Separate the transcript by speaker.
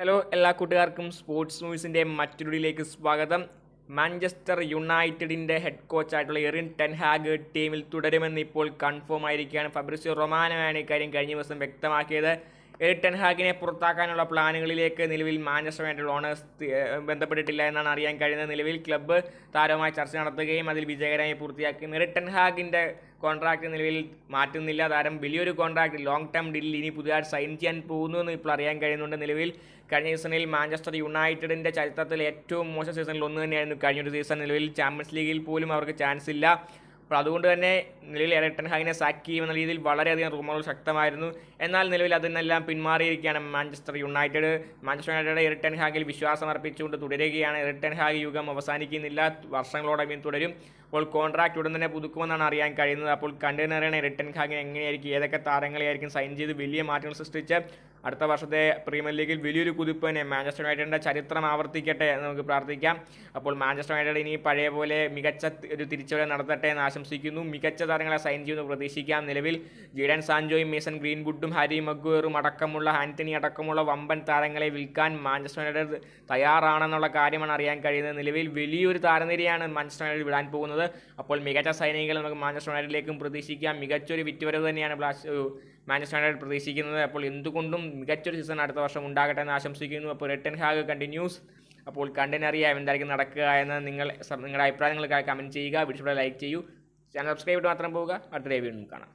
Speaker 1: Hello എല്ലാ കൂട്ടുകാർക്കും sports ന്യൂസിൻ്റെ മറ്റൊരുടിയിലേക്ക് സ്വാഗതം. മാഞ്ചസ്റ്റർ യുണൈറ്റഡിൻ്റെ ഹെഡ് കോച്ചായിട്ടുള്ള എറിൻ ടെൻ ഹാഗ് ടീമിൽ തുടരുമെന്ന് ഇപ്പോൾ കൺഫേം ആയിരിക്കുകയാണ്. ഫാബ്രിസിയോ റൊമാനോയാണ് ഇക്കാര്യം കഴിഞ്ഞ ദിവസം വ്യക്തമാക്കിയത്. എറിൻ ടെൻ ഹാഗിനെ പുറത്താക്കാനുള്ള പ്ലാനുകളിലേക്ക് നിലവിൽ മാഞ്ചസ്റ്റർ യുണൈറ്റഡ് ഓണേഴ്സ് ബന്ധപ്പെട്ടിട്ടില്ല എന്നാണ് അറിയാൻ കഴിയുന്നത്. നിലവിൽ ക്ലബ്ബ് താരവുമായി ചർച്ച നടത്തുകയും അതിൽ വിജയകരമായി പൂർത്തിയാക്കി. എറിൻ ടെൻ ഹാഗിൻ്റെ കോൺട്രാക്ട് നിലവിൽ മാറ്റുന്നില്ല. താരം വലിയൊരു കോൺട്രാക്ട് ലോങ് ടേം ഡീലിൽ ഇനി പുതിയതായിട്ട് സൈൻ ചെയ്യാൻ പോകുന്നു എന്ന് ഇപ്പോൾ അറിയാൻ കഴിയുന്നുണ്ട്. നിലവിൽ കഴിഞ്ഞ സീസണിൽ മാഞ്ചസ്റ്റർ യുണൈറ്റഡിൻ്റെ ചരിത്രത്തിൽ ഏറ്റവും മോശം സീസണിൽ ഒന്ന് തന്നെയായിരുന്നു കഴിഞ്ഞൊരു സീസൺ. നിലവിൽ ചാമ്പ്യൻസ് ലീഗിൽ പോലും അവർക്ക് ചാൻസ് ഇല്ല. അപ്പോൾ അതുകൊണ്ട് തന്നെ നിലവിൽ എറിൻ ടെൻ ഹാഗിനെ സാക്ക് ചെയ്യുമെന്ന രീതിയിൽ വളരെയധികം റൂമറുകൾ ശക്തമായിരുന്നു. എന്നാൽ നിലവിൽ അതിനെല്ലാം പിന്മാറിയിരിക്കുകയാണ് Manchester United. Manchester United Erik ten ഹാഗിൽ വിശ്വാസം അർപ്പിച്ചുകൊണ്ട് തുടരുകയാണ്. എറിൻ ടെൻ ഹാഗ് യുഗം അവസാനിക്കുന്നില്ല, വർഷങ്ങളോടൊപ്പം തുടരും. അപ്പോൾ കോൺട്രാക്ട് ഉടൻ തന്നെ പുതുക്കുമെന്നാണ് അറിയാൻ കഴിയുന്നത്. അപ്പോൾ കണ്ടെയ്നറിയാണ് എറിൻ ടെൻ ഹാഗിന് എങ്ങനെയായിരിക്കും, ഏതൊക്കെ താരങ്ങളെയായിരിക്കും സൈൻ ചെയ്ത് വലിയ മാറ്റങ്ങൾ സൃഷ്ടിച്ച് അടുത്ത വർഷത്തെ പ്രീമിയർ ലീഗിൽ വലിയൊരു കുതിപ്പ് തന്നെ മാഞ്ചസ്റ്റർ യുണൈറ്റഡിൻ്റെ ചരിത്രം ആവർത്തിക്കട്ടെ എന്ന് നമുക്ക് പ്രാർത്ഥിക്കാം. അപ്പോൾ മാഞ്ചസ്റ്റർ യുണൈറ്റഡ് ഇനി പഴയ പോലെ മികച്ച ഒരു തിരിച്ചുവരവ് നടത്തട്ടെ എന്ന് ആശംസിക്കുന്നു. മികച്ച താരങ്ങളെ സൈൻ ചെയ്യുമെന്ന് പ്രതീക്ഷിക്കാം. നിലവിൽ ജെയ്ഡൻ സാൻജോയും മേസൺ ഗ്രീൻവുഡും ഹാരി മഗ്വയറും അടക്കമുള്ള ആന്റണി അടക്കമുള്ള വമ്പൻ താരങ്ങളെ വിൽക്കാൻ മാഞ്ചസ്റ്റർ യുണൈറ്റഡ് തയ്യാറാണെന്നുള്ള കാര്യമാണ് അറിയാൻ കഴിയുന്നത്. നിലവിൽ വലിയൊരു താരനിരയാണ് മാഞ്ചസ്റ്റർ യുണൈറ്റഡ് വിടാൻ പോകുന്നത്. അപ്പോൾ മികച്ച സൈനികൾ നമുക്ക് മാഞ്ചസ്റ്റർ യുണൈറ്റഡിലേക്കും പ്രതീക്ഷിക്കാം. മികച്ചൊരു വിറ്റുവരവ് തന്നെയാണ് മാഞ്ചസ്റ്റർ യുണൈറ്റഡ് പ്രതീക്ഷിക്കുന്നത്. അപ്പോൾ എന്തുകൊണ്ടും മികച്ചൊരു സീസൺ അടുത്ത വർഷം ഉണ്ടാകട്ടെ എന്ന് ആശംസിക്കുന്നു. അപ്പോൾ എറിൻ ടെൻ ഹാഗ് കണ്ടിന്യൂസ്. അപ്പോൾ കണ്ടറിയാം എന്തായിരിക്കും നടക്കുക എന്ന് നിങ്ങളുടെ അഭിപ്രായങ്ങൾ കമൻറ്റ് ചെയ്യുക. വീഡിയോ ലൈക്ക് ചെയ്യൂ. ചാനൽ സബ്സ്ക്രൈബ് ചെയ്ത് മാത്രം പോവുക. അടുത്ത വീഡിയോ കാണാം.